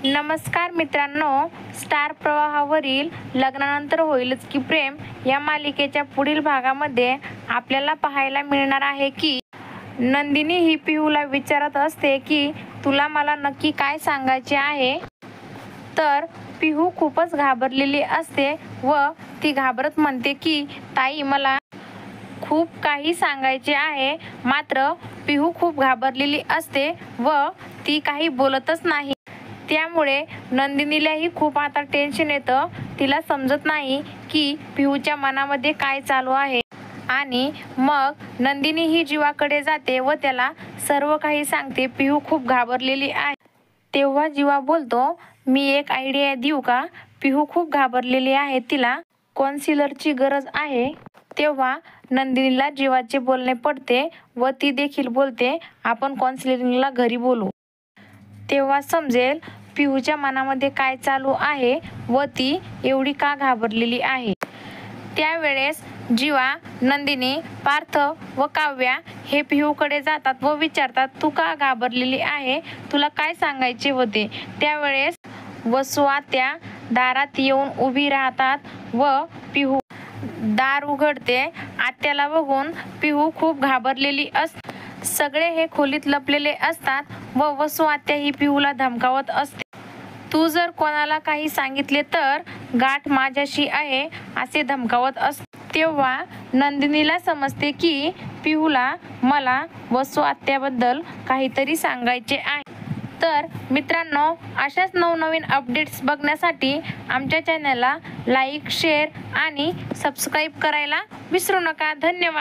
नमस्कार मित्रांनो, स्टार प्रवाहावरील लग्नानंतर होईलच की प्रेम या मालिकेच्या पुढील भागामध्ये आपल्याला पाहायला मिळणार आहे की नंदिनी ही पिहूला विचारत असते की तुला मला नक्की काय सांगायचे आहे. तर पिहू खूपच घाबरलेली असते व ती घाबरत म्हणते की ताई मला खूप काही सांगायचे आहे. मात्र पिहू खूप घाबरलेली असते व ती काही बोलतच नाही. त्यामुळे नंदिनीलाही खूप आता टेन्शन येतं. तिला समजत नाही की पिहूच्या मनामध्ये काय चालू आहे. आणि मग नंदिनी ही जीवाकडे जाते व त्याला सर्व काही सांगते. पिहू खूप घाबरलेली आहे. तेव्हा जीवा बोलतो, मी एक आयडिया देऊ का? पिहू खूप घाबरलेली आहे, तिला कॉन्सिलरची गरज आहे. तेव्हा नंदिनीला जीवाचे बोलणे पडते व ती देखील बोलते, आपण कॉन्सिलरिंगला घरी बोलू. तेव्हा समजेल पिहूच्या मनामध्ये काय चालू आहे व ती एवढी का घाबरलेली आहे. त्यावेळेस जीवा, नंदिनी, पार्थ व काव्या हे पिहूकडे जातात व विचारतात, तू का घाबरलेली आहे, तुला काय सांगायचे होते. त्यावेळेस वसू आत्या दारात येऊन उभी राहतात व पिहू दार उघडते. आत्याला बघून पिहू खूप घाबरलेली असते. सगळे हे खोलीत लपलेले असतात व वसू आत्या ही पिहूला धमकावत असते. तू जर कोणाला काही सांगितले तर गाठ माझ्याशी आहे असे धमकावत असते. तेव्हा नंदिनीला समजते की पिहूला मला वसू आत्याबद्दल काहीतरी सांगायचे आहे. तर मित्रांनो, अशाच नवनवीन अपडेट्स बघण्यासाठी आमच्या चॅनलला लाईक, शेअर आणि सबस्क्राईब करायला विसरू नका. धन्यवाद.